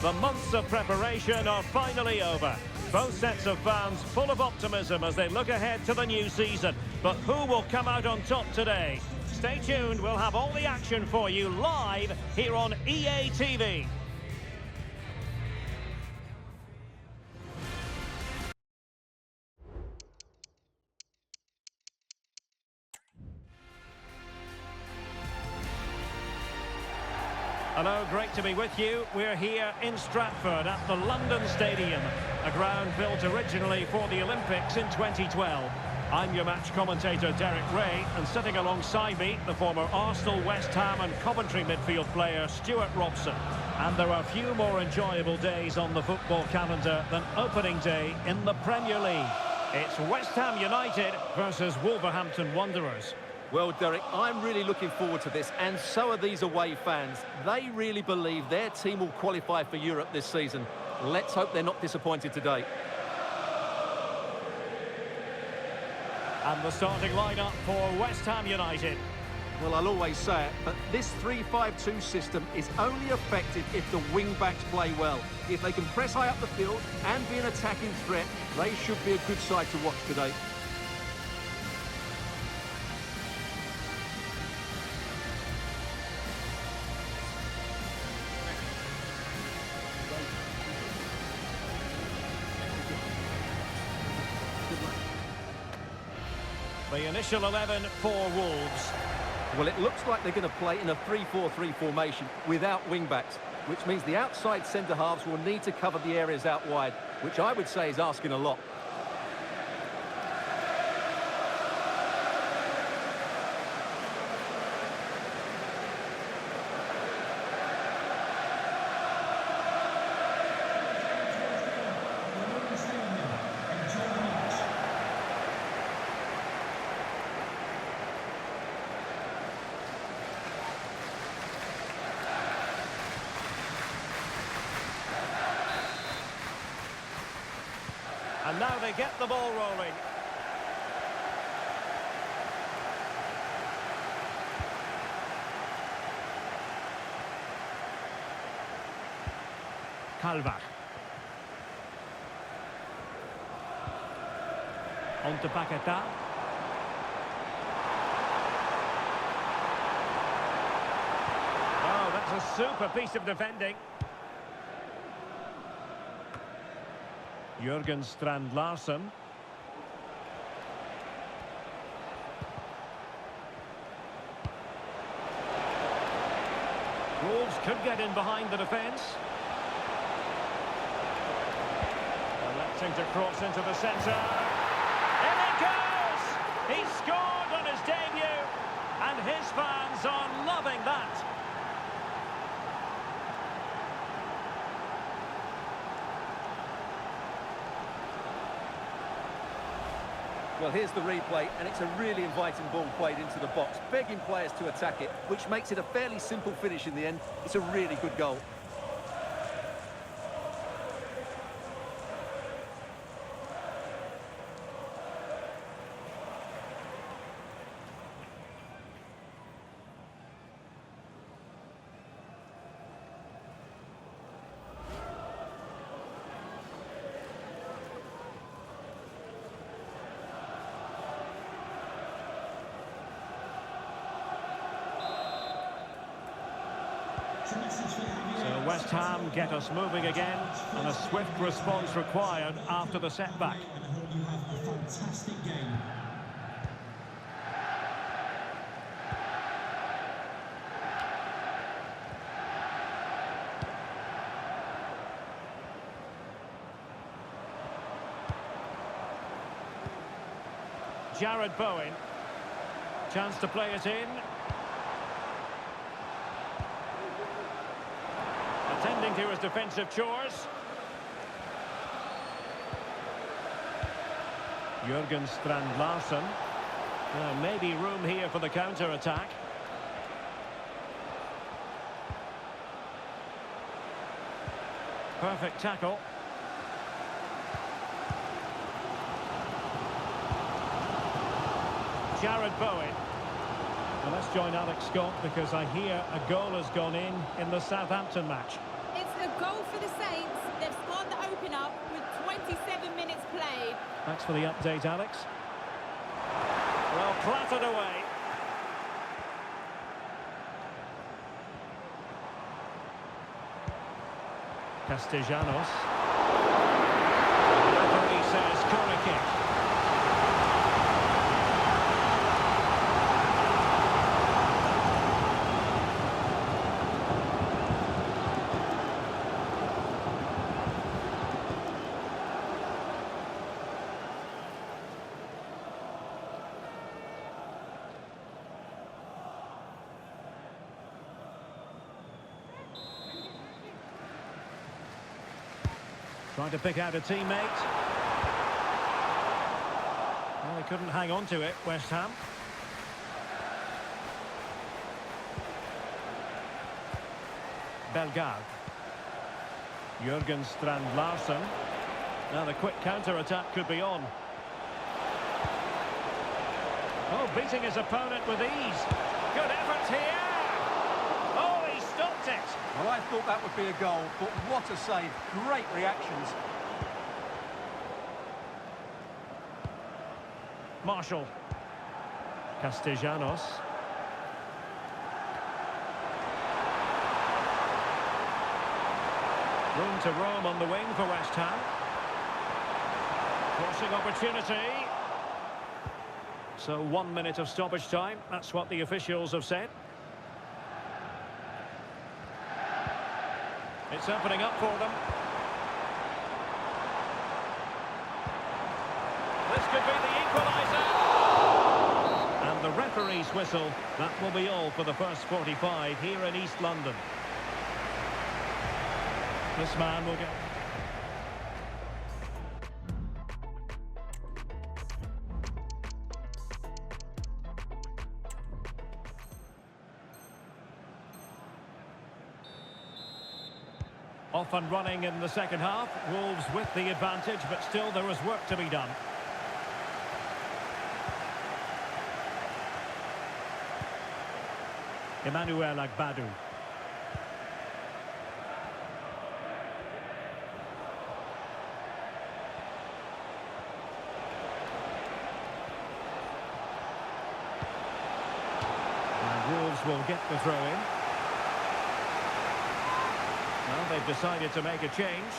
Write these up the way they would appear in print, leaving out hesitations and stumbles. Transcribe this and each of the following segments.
The months of preparation are finally over. Both sets of fans full of optimism as they look ahead to the new season. But who will come out on top today? Stay tuned, we'll have all the action for you live here on EA TV. Hello, great to be with you. We're here in Stratford at the London Stadium, a ground built originally for the Olympics in 2012. I'm your match commentator, Derek Ray, and sitting alongside me, the former Arsenal, West Ham and Coventry midfield player, Stuart Robson. And there are few more enjoyable days on the football calendar than opening day in the Premier League. It's West Ham United versus Wolverhampton Wanderers. Well, Derek, I'm really looking forward to this, and so are these away fans. They really believe their team will qualify for Europe this season. Let's hope they're not disappointed today. And the starting lineup for West Ham United. Well, I'll always say it, but this 3-5-2 system is only effective if the wing-backs play well. If they can press high up the field and be an attacking threat, they should be a good side to watch today. The initial 11 for Wolves. Well, it looks like they're going to play in a 3-4-3 formation without wing-backs, which means the outside centre-halves will need to cover the areas out wide, which I would say is asking a lot. And now they get the ball rolling. Calvert. On to Paquetá. Oh, that's a super piece of defending. Jurgen Strand Larsen. Wolves could get in behind the defence. Electing to cross into the centre. In it goes! He scored on his debut, and his fans are loving that. Well, here's the replay, and it's a really inviting ball played into the box, begging players to attack it, which makes it a fairly simple finish in the end. It's a really good goal. So West Ham get us moving again, and a swift response required after the setback. You have a fantastic game. Jared Bowen. Chance to play it in. Attending to his defensive chores. Jurgen Strand Larsen. Maybe room here for the counter-attack. Perfect tackle. Jared Bowen. Well, let's join Alex Scott because I hear a goal has gone in the Southampton match. It's a goal for the Thanks for the update, Alex. Well, clattered away. Castellanos. The referee says corner kick. Trying to pick out a teammate. Well, they couldn't hang on to it, West Ham. Bellegarde. Jurgen Strand Larsen. Now the quick counter-attack could be on. Oh, beating his opponent with ease. Good effort here. Oh, he stopped it. Well, I thought that would be a goal, but what a save. Great reactions. Marshall. Castellanos. Room to roam on the wing for West Ham. Crossing opportunity. So 1 minute of stoppage time. That's what the officials have said. It's opening up for them. This could be the equaliser. And the referee's whistle. That will be all for the first 45 here in East London. This man will get... Off and running in the second half. Wolves with the advantage, but still there is work to be done. Emmanuel Agbadou. And Wolves will get the throw in. Well, they've decided to make a change.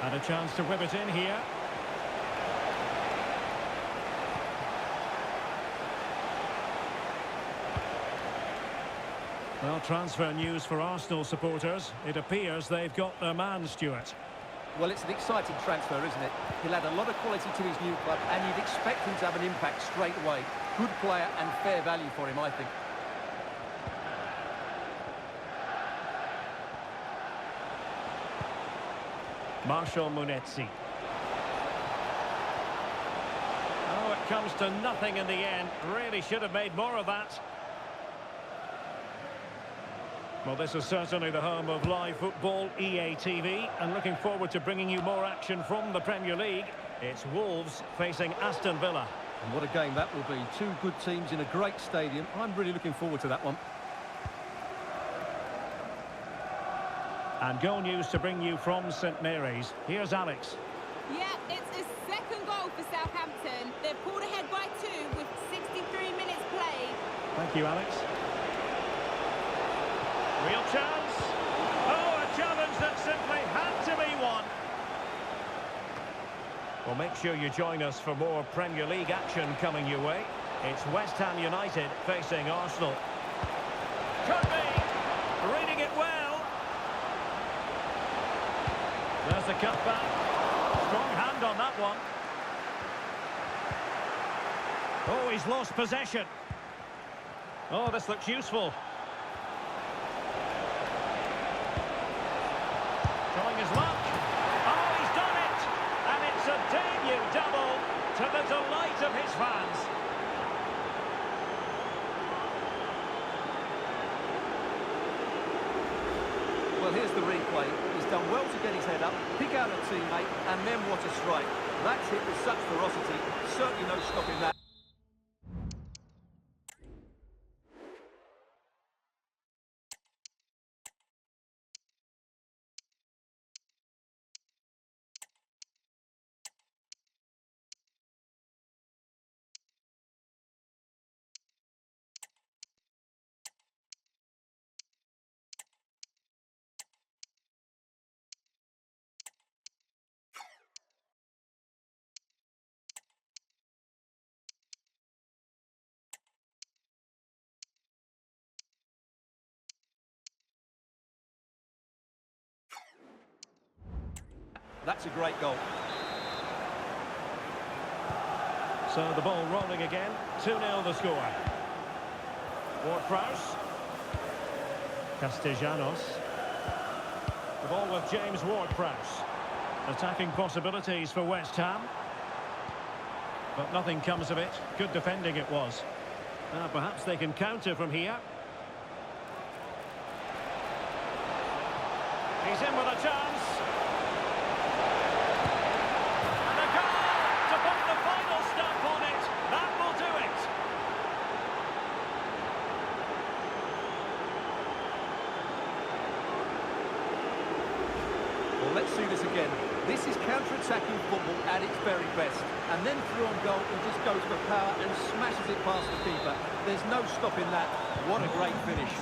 And a chance to whip it in here. Well, transfer news for Arsenal supporters. It appears they've got their man, Stuart. Well, it's an exciting transfer, isn't it? He'll add a lot of quality to his new club, and you'd expect him to have an impact straight away. Good player and fair value for him, I think. Marshall Munetsi. Oh, it comes to nothing in the end. Really should have made more of that. Well, this is certainly the home of live football, EA TV, and looking forward to bringing you more action from the Premier League. It's Wolves facing Aston Villa. And what a game that will be. Two good teams in a great stadium. I'm really looking forward to that one. And goal news to bring you from St Mary's. Here's Alex. Yeah, it's a second goal for Southampton. They're pulled ahead by 2 with 63 minutes played. Thank you, Alex. Real chance. Oh, a challenge that simply had to be won. Well, make sure you join us for more Premier League action coming your way. It's West Ham United facing Arsenal. Could be. Reading it well. There's the cutback. Strong hand on that one. Oh, he's lost possession. Oh, this looks useful. Trying his luck. Oh, he's done it! And it's a debut double to the delight of his fans. Well, here's the replay. He's done well to get his head up, pick out a teammate, and then what a strike. That's hit with such ferocity. Certainly no stopping that. That's a great goal. So the ball rolling again. 2-0 the score. Ward-Prowse. Castellanos. The ball with James Ward-Prowse. Attacking possibilities for West Ham. But nothing comes of it. Good defending it was. Perhaps they can counter from here. He's in with a chance. And a goal to put the final stamp on it. That will do it. Well, let's see this again. This is counter-attacking football at its very best. And then through on goal, he just goes for power and smashes it past the keeper. There's no stopping that. What a great finish.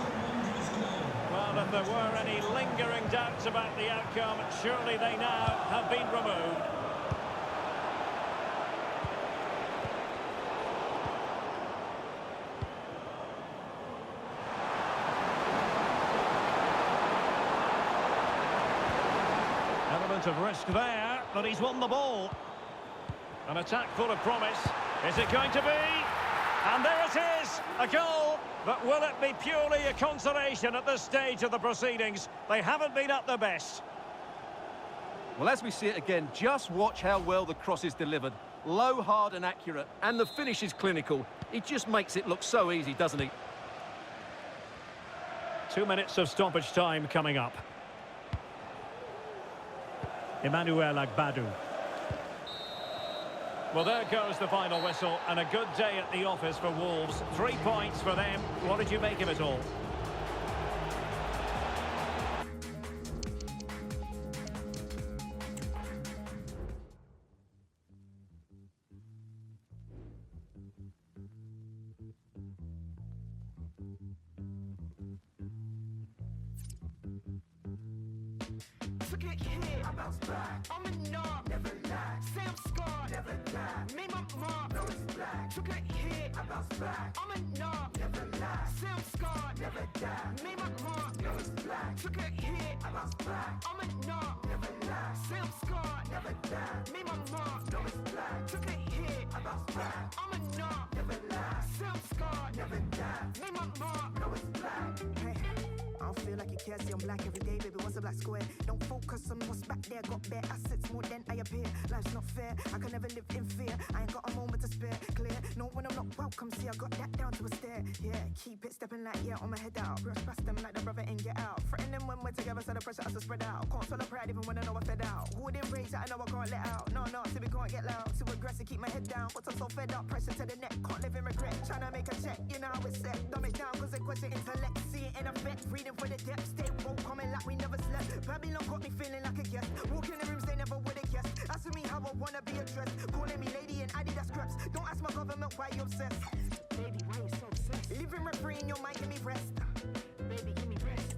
Well, if there were any lingering doubts about the outcome, surely they now have been removed. Element of risk there, but he's won the ball. An attack full of promise. Is it going to be? And there it is, a goal. But will it be purely a consolation at this stage of the proceedings? They haven't been at their best. Well, as we see it again, just watch how well the cross is delivered. Low, hard and accurate. And the finish is clinical. He just makes it look so easy, doesn't he? 2 minutes of stoppage time coming up. Emmanuel Agbadou. Well, there goes the final whistle, and a good day at the office for Wolves. 3 points for them. What did you make of it all? Took a hit, I bounced back. I'm a knob, never lie. Sam Scott, never die. Made my mark, no it's black. Took a hit, I bounced back. I'm a knob, never lie. Sam Scott, never die. Made my mark, no it's black. Took a hit, I bounced back. I'm a knob, never lie. Sam Scott, never die. Made my mark, no it's black. Took a hit, I bounced back. I'm a knob, never lie. Sam Scott, never die. Made my mark, no it's black. Hey. I don't feel like you care, see I'm black every day, baby, what's a black square? Don't focus on what's back there, got bare assets more than I appear. Life's not fair, I can never live in fear. I ain't got a moment to spare, clear. No, when I'm not welcome, see I got that down to a stare. Yeah, keep it stepping like, yeah, on my head out. Brush past them like the brother and get out. Threaten them when we're together, so the pressure has to spread out. Can't swallow pride even when I know I fed out. Wouldn't rage that I know I can't let out. No, see we can't get loud. Too aggressive, keep my head down. But I'm so fed up, pressure to the neck. Can't live in regret, trying to make a check. You know how it's set, dumb it down, cause they question intellect. See it in effect, reading for the depth. Stay woke, coming like we never slept. Babylon got me feeling like a guest. Walk in the rooms they never would've guessed. Asking me how I wanna be addressed. Calling me lady and Adidas scraps. Don't ask my government why you obsessed. Baby, why you so obsessed? Living rent free in your mind, give me rest. Baby, give me rest.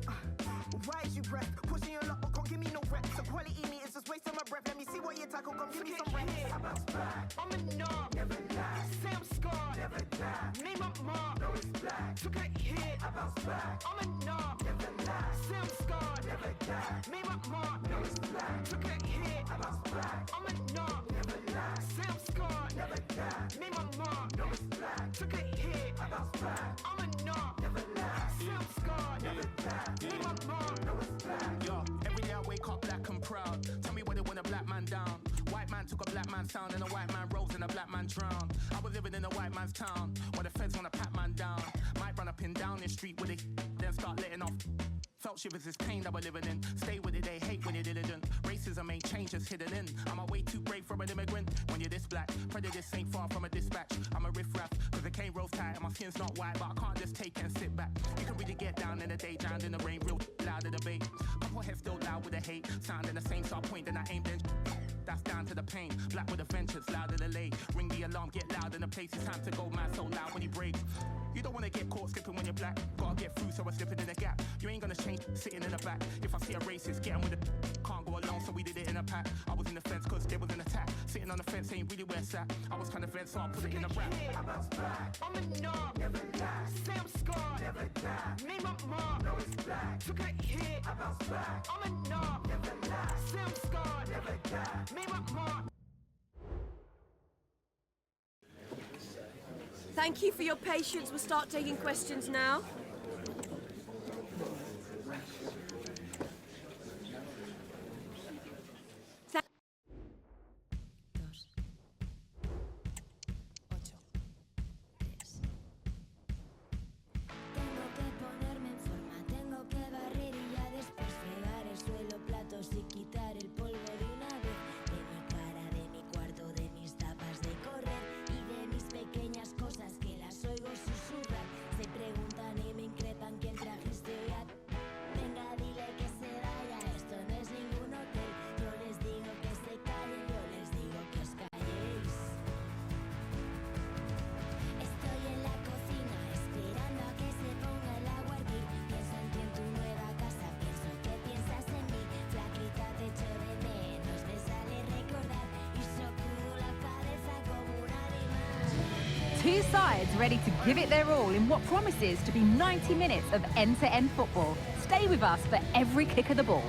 Why is you breath? Pushing your luck, but can't give me no reps. So quality meters just wasting my breath. Let me see what you tackle, come give me some rest. I bounce back. I'm a knob, never lie. Sam Scott, never die. Name up mark, no it's black. Took a hit, I bounce back. I'm a knob, never lie. Sam Scott, never die. Name up mark, no it's black. Took a hit, I bounce back. I'm a knob, never lie. Sam Scott, never die. Name up mark, no it's black. Took a hit, I bounce back. I'm a knob, never lie. Sam Scott, never die. Name up mark, no it's black. Yo, every day I wake up black and proud. Tell me why they want a black man down. White man took a black man's sound and a white man rose and a black man drowned. I was living in a white man's town where the feds wanna pat man down. Might run up and down the street with it, then start letting off. Felt shivers this pain that we're living in. Stay with it, they hate when you're diligent. Racism ain't changed, just hidden in. I'm a way too brave for an immigrant. When you're this black, prejudice ain't far from a dispatch. I'm a riff-raff, cause the cane rolls tight and my skin's not white, but I can't just take and sit back. You can really get down in the day, drowned in the rain, real loud in the debate. Couple heads still loud with the hate, sounding the same, so I point, then I aim, then that's down to the pain. Black with a vengeance, louder than late. Ring the alarm, get loud in the place. It's time to go mad, so loud when you break. You don't wanna get caught slipping when you're black. Gotta get through, so I'm slipping in the gap. You ain't gonna change sitting in the back. If I see a racist, get him with a can't go alone, so we did it in a pack. I was in the fence cause there was an attack. Sitting on the fence ain't really where it's at. I was trying to vent, so I put it in a rap. I bounce back. I'm a knob, never lie. Sam Scott, never die. Name up mark, no it's black. Took a hit, I bounce back. I'm a knob, never lie. Say I'm scarred, never die. Made my mark. Thank you for your patience. We'll start taking questions now. Tengo que ponerme en forma, tengo que barrer y ya después fregar el suelo, platos y quitar el polvo de una vez. De mi cara, de mi cuarto, de mis tapas de correr y de mis pequeñas cosas que las oigo susurrar. Se preguntan y me increpan quién trajiste hoy a... Venga, dile que se vaya, esto no es ningún hotel. Yo les digo que se callen, yo les digo que os calléis. Estoy en la cocina esperando a que se ponga el agua a hervir. Pienso en ti en tu nueva casa, pienso que piensas en mí. Flaquita te echo de menos, me sale recordar y sacudo la cabeza como un animal. Two sides ready to give it their all in what promises to be 90 minutes of end-to-end football. Stay with us for every kick of the ball.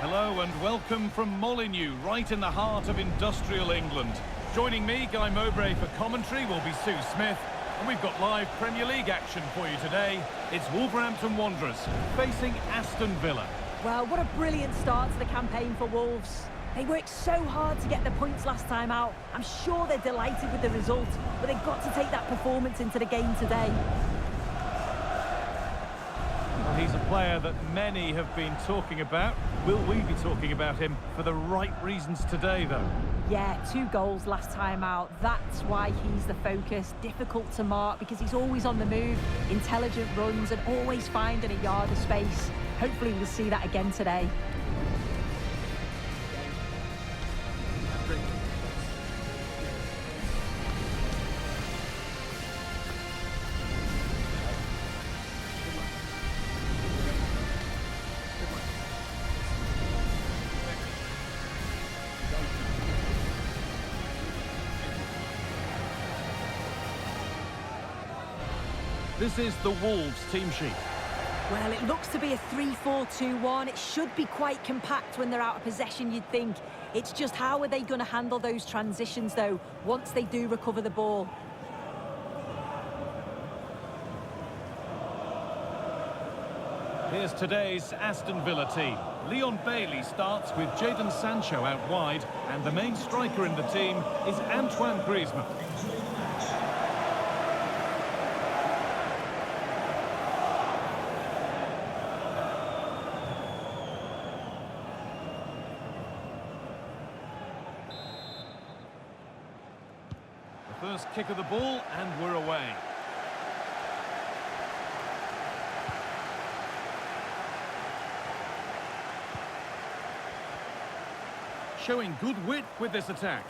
Hello and welcome from Molineux, right in the heart of industrial England. Joining me, Guy Mowbray for commentary, will be Sue Smith. And we've got live Premier League action for you today. It's Wolverhampton Wanderers facing Aston Villa. Well, what a brilliant start to the campaign for Wolves. They worked so hard to get the points last time out. I'm sure they're delighted with the result, but they've got to take that performance into the game today. Well, he's a player that many have been talking about. Will we be talking about him for the right reasons today, though? Yeah, 2 goals last time out. That's why he's the focus. Difficult to mark because he's always on the move, intelligent runs and always finding a yard of space. Hopefully we'll see that again today. This is the Wolves team sheet. Well, it looks to be a 3-4-2-1. It should be quite compact when they're out of possession, you'd think. It's just how are they going to handle those transitions, though, once they do recover the ball? Here's today's Aston Villa team. Leon Bailey starts with Jadon Sancho out wide, and the main striker in the team is Antoine Griezmann. First kick of the ball, and we're away. Showing good width with this attack.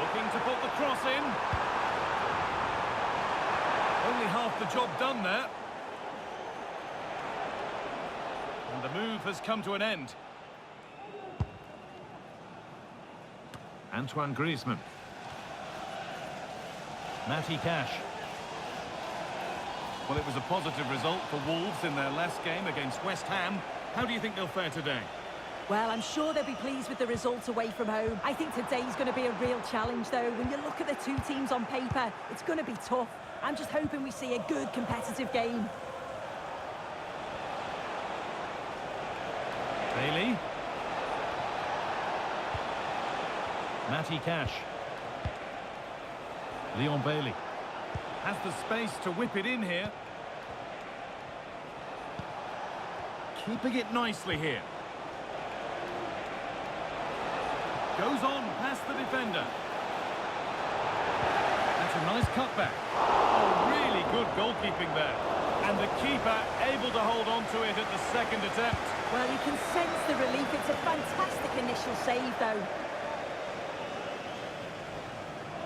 Looking to put the cross in. Only half the job done there. And the move has come to an end. Antoine Griezmann. Matty Cash. Well, it was a positive result for Wolves in their last game against West Ham. How do you think they'll fare today? Well, I'm sure they'll be pleased with the results away from home. I think today's going to be a real challenge, though. When you look at the 2 teams on paper, it's going to be tough. I'm just hoping we see a good competitive game. Bailey. Matty Cash. Leon Bailey has the space to whip it in here. Keeping it nicely here. Goes on past the defender. That's a nice cutback. Oh, really good goalkeeping there. And the keeper able to hold on to it at the second attempt. Well, you can sense the relief. It's a fantastic initial save, though.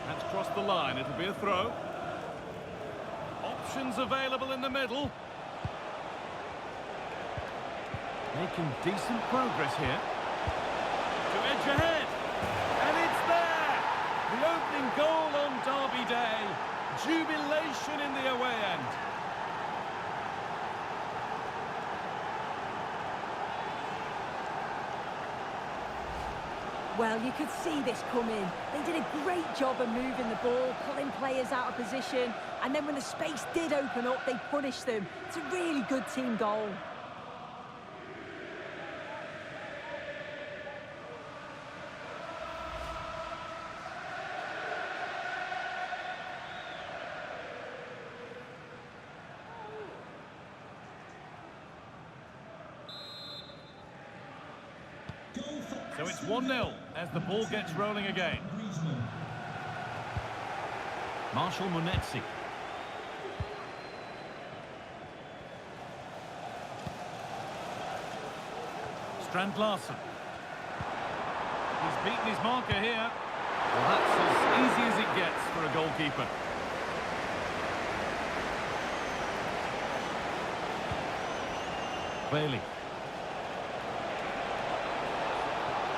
That's crossed the line. It'll be a throw. Options available in the middle. Making decent progress here. To edge ahead. And it's there! The opening goal on Derby Day. Jubilation in the away end. Well, you could see this coming. They did a great job of moving the ball, pulling players out of position, and then when the space did open up, they punished them. It's a really good team goal. So it's 1-0 as the ball gets rolling again. Marshall Munetsi. Strand Larsen. He's beaten his marker here. Well, that's as easy as it gets for a goalkeeper. Bailey.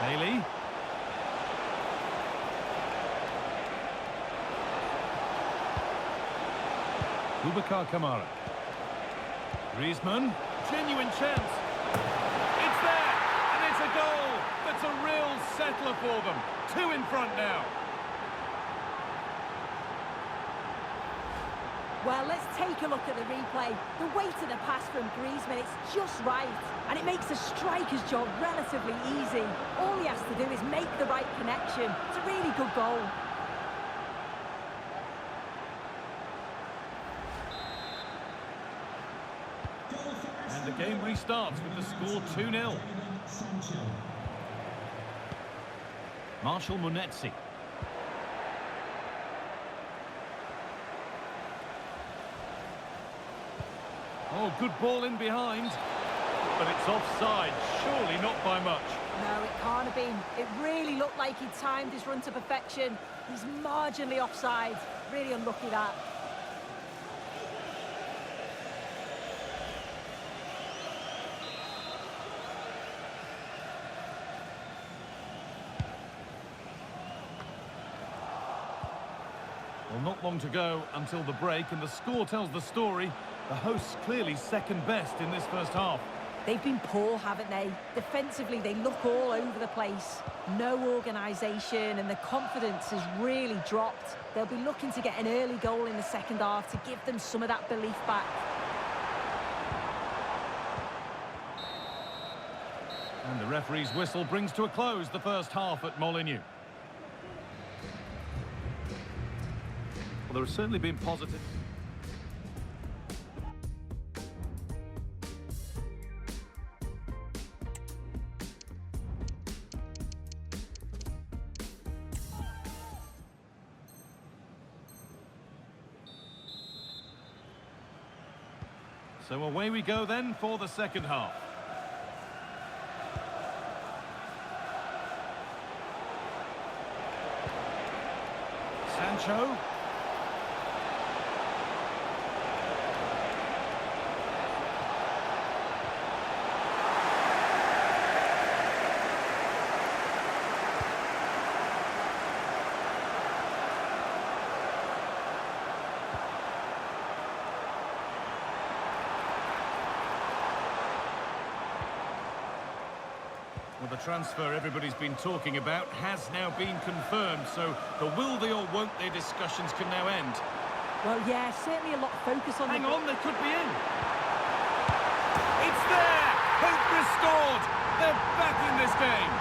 Bailey. Boubacar Kamara. Griezmann. Genuine chance. It's there! And it's a goal! That's a real settler for them. 2 in front now. Well, let's take a look at the replay. The weight of the pass from Griezmann, it's just right. And it makes the striker's job relatively easy. All he has to do is make the right connection. It's a really good goal. And the game restarts with the score 2-0. Marshall Munetsi. Oh, good ball in behind. But it's offside, surely not by much. No, it can't have been. It really looked like he timed his run to perfection. He's marginally offside. Really unlucky that. Well, not long to go until the break, and the score tells the story. The hosts clearly second best in this first half. They've been poor, haven't they? Defensively, they look all over the place. No organisation, and the confidence has really dropped. They'll be looking to get an early goal in the second half to give them some of that belief back. And the referee's whistle brings to a close the first half at Molineux. Well, there has certainly been positive. So away we go then for the second half. Sancho. Well, the transfer everybody's been talking about has now been confirmed, so the will they or won't they discussions can now end. Well, yeah, certainly a lot of focus on... Hang on, they could be in. It's there! Hope restored! They're back in this game!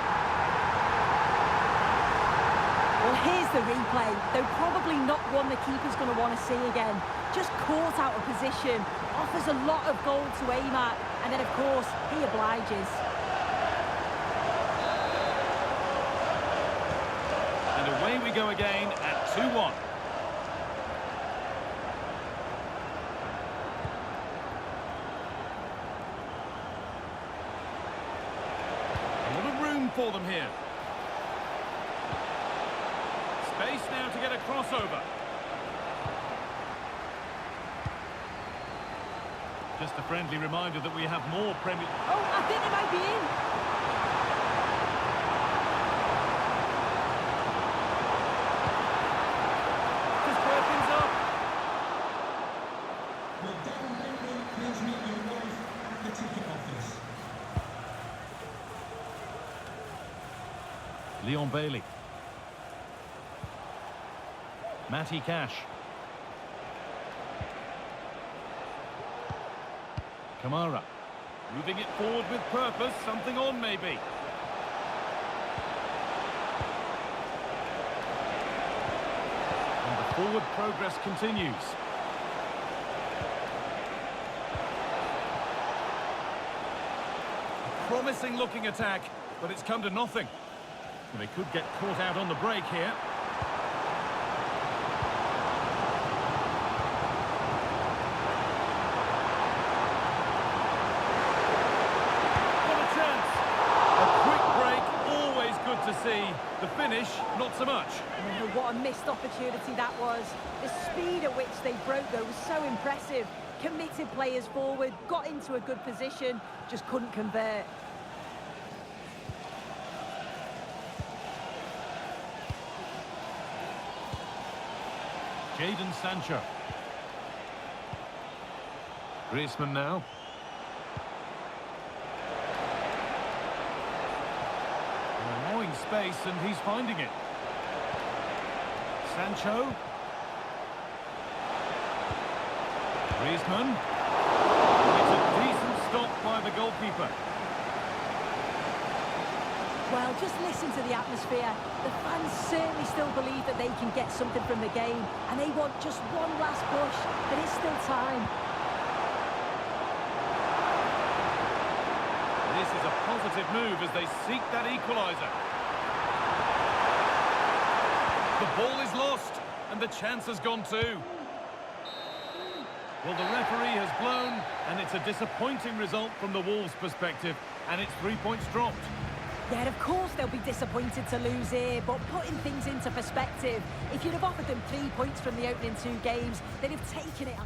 Well, here's the replay, though probably not one the keeper's going to want to see again. Just caught out of position, offers a lot of goal to aim at, and then, of course, he obliges. And away we go again at 2-1. A lot of room for them here. Space now to get a crossover. Just a friendly reminder that we have more Premier... Oh, I think they might be in. Just Perkins up. Well, Darren Mayfield, please meet your wife at the ticket office. Leon Bailey. Matty Cash. Kamara. Moving it forward with purpose. Something on, maybe. And the forward progress continues. A promising looking attack, but it's come to nothing. They could get caught out on the break here. To see the finish, not so much. Oh, what a missed opportunity that was. The speed at which they broke, though, was so impressive. Committed players forward, got into a good position, just couldn't convert. Jadon Sancho. Griezmann now. Space, and he's finding it. Sancho. Griezmann. It's a decent stop by the goalkeeper. Well, just listen to the atmosphere. The fans certainly still believe that they can get something from the game, and they want just one last push. There is still time. This is a positive move as they seek that equaliser. The ball is lost, and the chance has gone too. Well, the referee has blown, and it's a disappointing result from the Wolves' perspective, and it's 3 points dropped. Yeah, of course they'll be disappointed to lose here, but putting things into perspective, if you'd have offered them 3 points from the opening 2 games, they'd have taken it.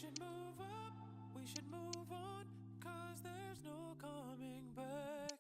should move up, we should move on, 'cause there's no coming back.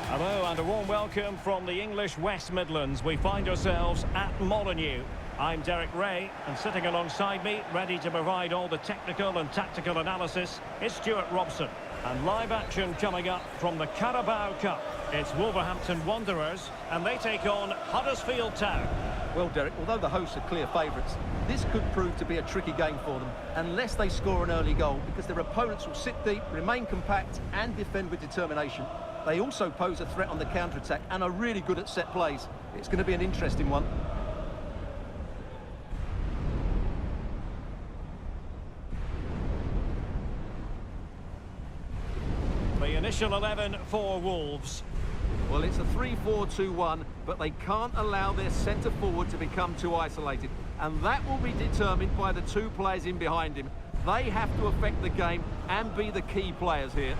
Hello and a warm welcome from the English West Midlands. We find ourselves at Molineux. I'm Derek Ray, and sitting alongside me, ready to provide all the technical and tactical analysis, is Stuart Robson. And live action coming up from the Carabao Cup. It's Wolverhampton Wanderers, and they take on Huddersfield Town. Well, Derek, although the hosts are clear favourites, this could prove to be a tricky game for them, unless they score an early goal, because their opponents will sit deep, remain compact and defend with determination. They also pose a threat on the counter-attack and are really good at set plays. It's going to be an interesting one. The initial 11 for Wolves. Well, it's a 3-4-2-1, but they can't allow their centre-forward to become too isolated. And that will be determined by the two players in behind him. They have to affect the game and be the key players here.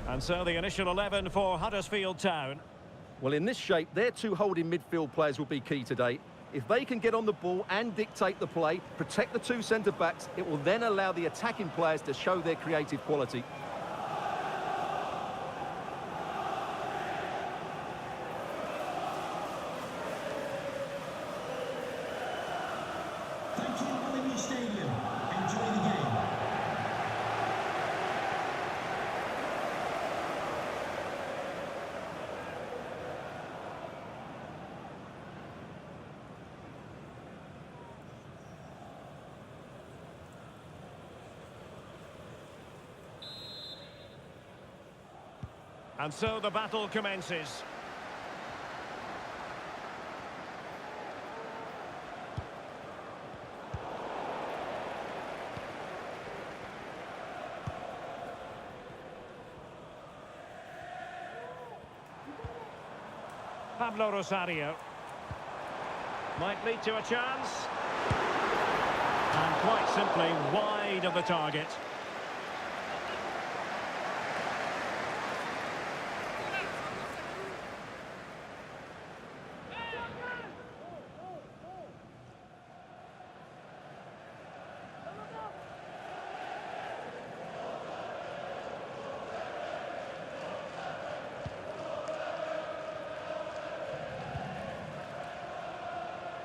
And so the initial 11 for Huddersfield Town. Well, in this shape, their two holding midfield players will be key today. If they can get on the ball and dictate the play, protect the two centre-backs, it will then allow the attacking players to show their creative quality. Thank you, Molineux Stadium. Enjoy the game. And so the battle commences. Pablo Rosario. Might lead to a chance. And quite simply wide of the target.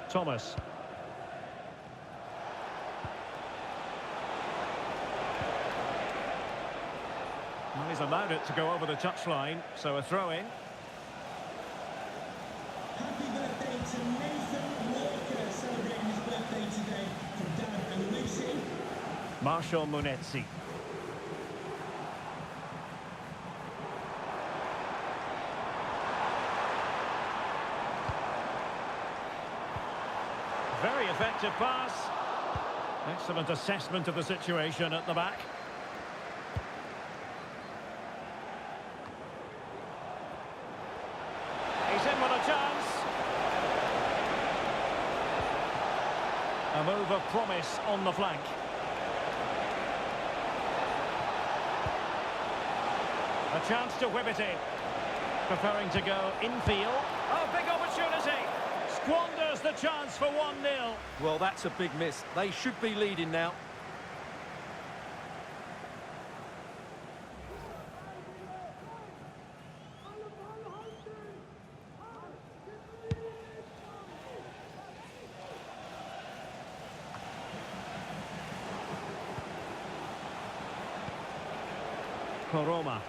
Thomas. Well, he's allowed it to go over the touchline, so a throw-in. Happy birthday to Nathan Walker, celebrating his birthday today from Dad and Lucy. Marshall Munetsi. Very effective pass. Excellent assessment of the situation at the back. He's in with a chance. A move of promise on the flank. A chance to whip it in. Preferring to go infield. Oh, big opportunity. Squanders the chance for 1-0. Well, that's a big miss. They should be leading now. Koroma.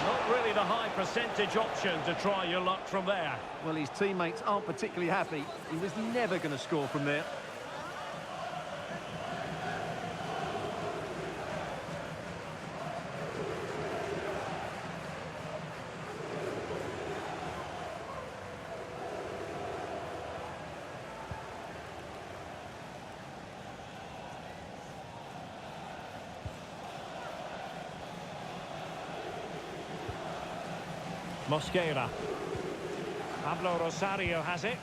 Not really the high percentage option to try your luck from there. Well, his teammates aren't particularly happy. He was never going to score from there. Mosquera. Pablo Rosario has it.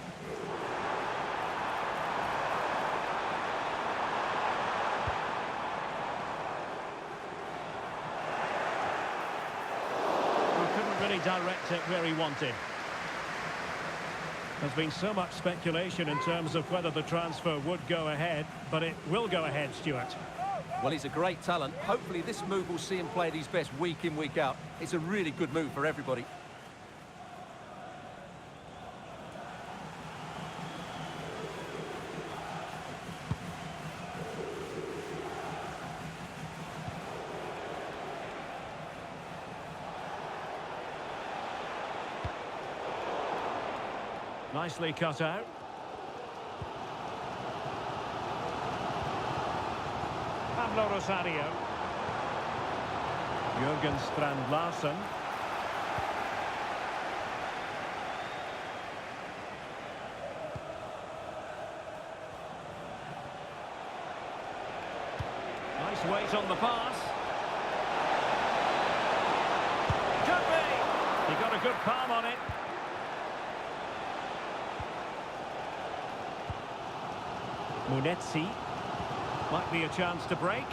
He couldn't really direct it where he wanted. There's been so much speculation in terms of whether the transfer would go ahead, but it will go ahead, Stuart. Well, he's a great talent. Hopefully this move will see him play at his best week in, week out. It's a really good move for everybody. Nicely cut out. Pablo Rosario. Jürgen Strand Larsen. Nice weight on the pass. Could be! He got a good palm on it. Munetsi. Might be a chance to break.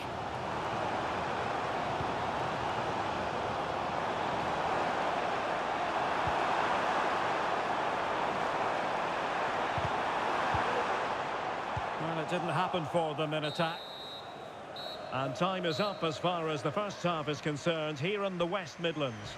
Well, it didn't happen for them in attack. And time is up as far as the first half is concerned here in the West Midlands.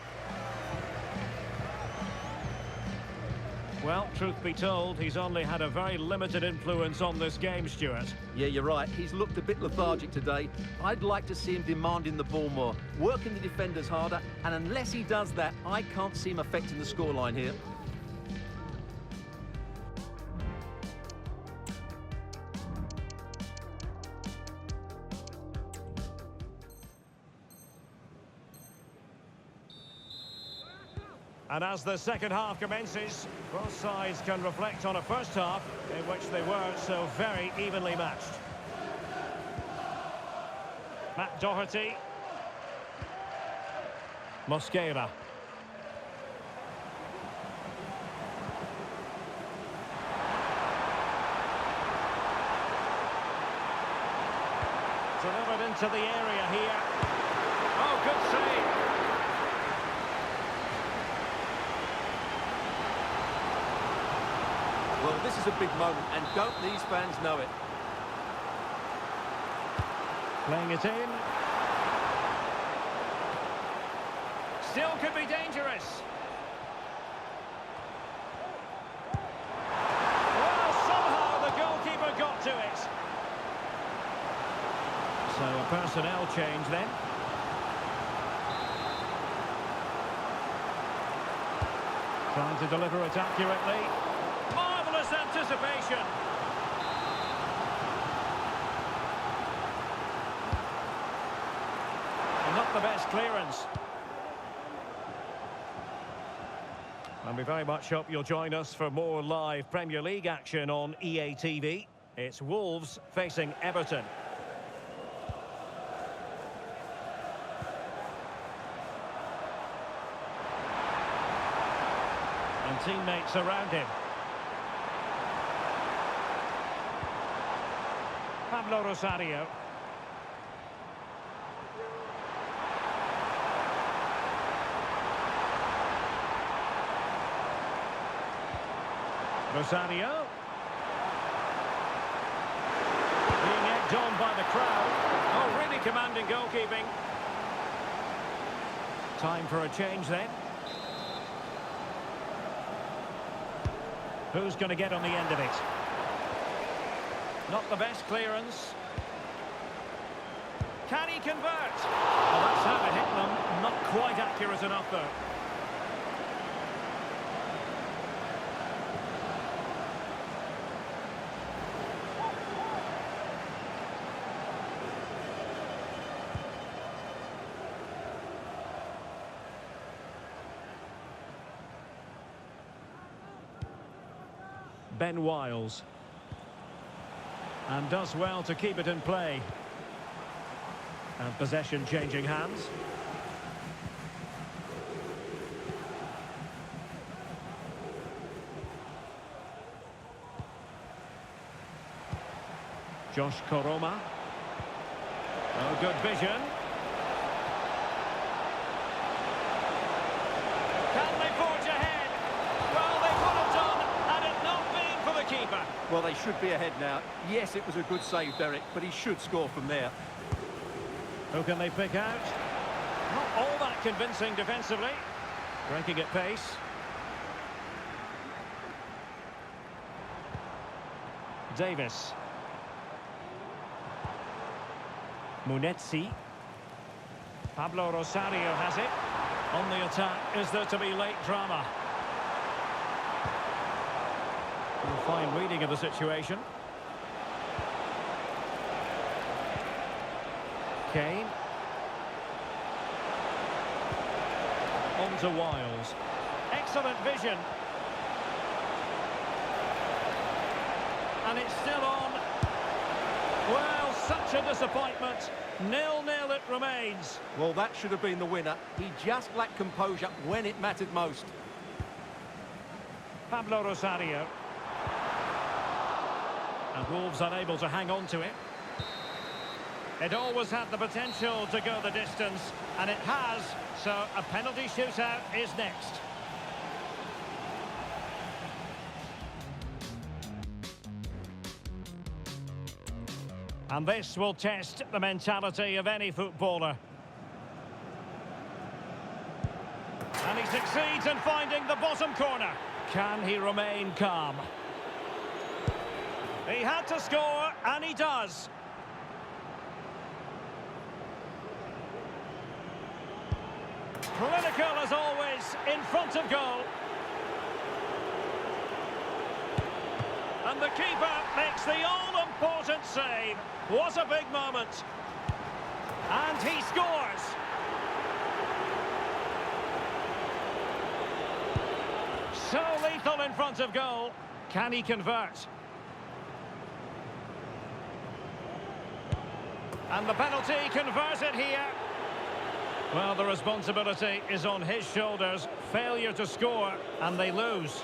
Well, truth be told, he's only had a very limited influence on this game, Stuart. Yeah, you're right. He's looked a bit lethargic today. I'd like to see him demanding the ball more, working the defenders harder, and unless he does that, I can't see him affecting the scoreline here. And as the second half commences, both sides can reflect on a first half in which they were so very evenly matched. Matt Doherty. Mosquera. Delivered into the area here. Oh, good save. Well, this is a big moment, and don't these fans know it? Playing it in. Still could be dangerous. Well, somehow the goalkeeper got to it. So a personnel change then. Trying to deliver it accurately. Marvellous anticipation. And not the best clearance. And we very much hope you'll join us for more live Premier League action on EA TV. It's Wolves facing Everton. And teammates around him. Pablo Rosario. Rosario. Being egged on by the crowd. Oh, really commanding goalkeeping. Time for a change then. Who's going to get on the end of it? Not the best clearance. Can he convert? Well, that's how to hit them. Not quite accurate enough, though. Ben Wiles. And does well to keep it in play. And possession changing hands. Josh Koroma. Oh, good vision. Can they forge ahead? Well, they would have done had it not been for the keeper. Well, they should be ahead now. Yes, it was a good save, Derek, but he should score from there. Who can they pick out? Not all that convincing defensively. Breaking at pace. Davis. Munetsi. Pablo Rosario has it. On the attack, is there to be late drama? A fine reading of the situation. Kane. On to Wiles. Excellent vision. And it's still on. Well, such a disappointment. 0-0 it remains. Well, that should have been the winner. He just lacked composure when it mattered most. Pablo Rosario. And Wolves unable to hang on to it. It always had the potential to go the distance, and it has, so a penalty shootout is next. And this will test the mentality of any footballer. And he succeeds in finding the bottom corner. Can he remain calm? He had to score, and he does. Clinical as always, in front of goal. And the keeper makes the all-important save. What a big moment. And he scores. So lethal in front of goal. Can he convert? And the penalty converted here. Well, the responsibility is on his shoulders. Failure to score, and they lose.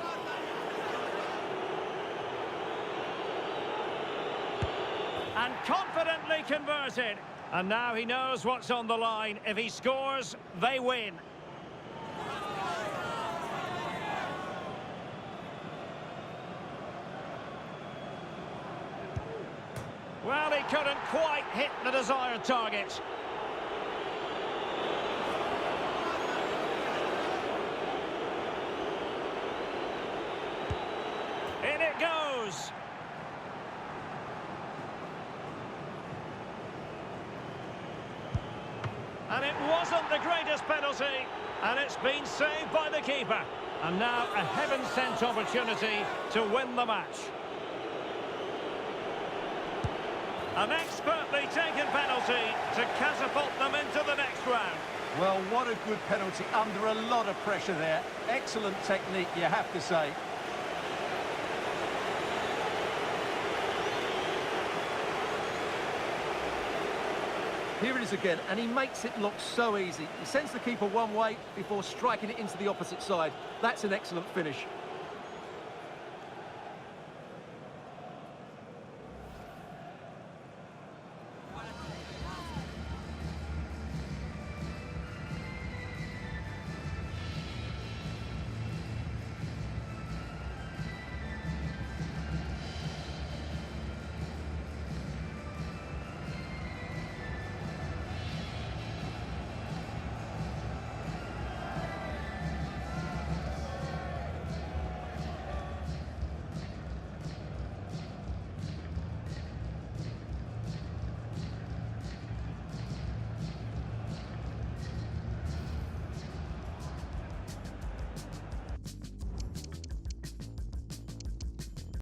And confidently converted. And now he knows what's on the line. If he scores, they win. Well, he couldn't quite hit the desired target. In it goes. And it wasn't the greatest penalty, and it's been saved by the keeper. And now a heaven-sent opportunity to win the match. An expertly taken penalty to catapult them into the next round. Well, what a good penalty under a lot of pressure there. Excellent technique, you have to say. Here it is again, and he makes it look so easy. He sends the keeper one way before striking it into the opposite side. That's an excellent finish.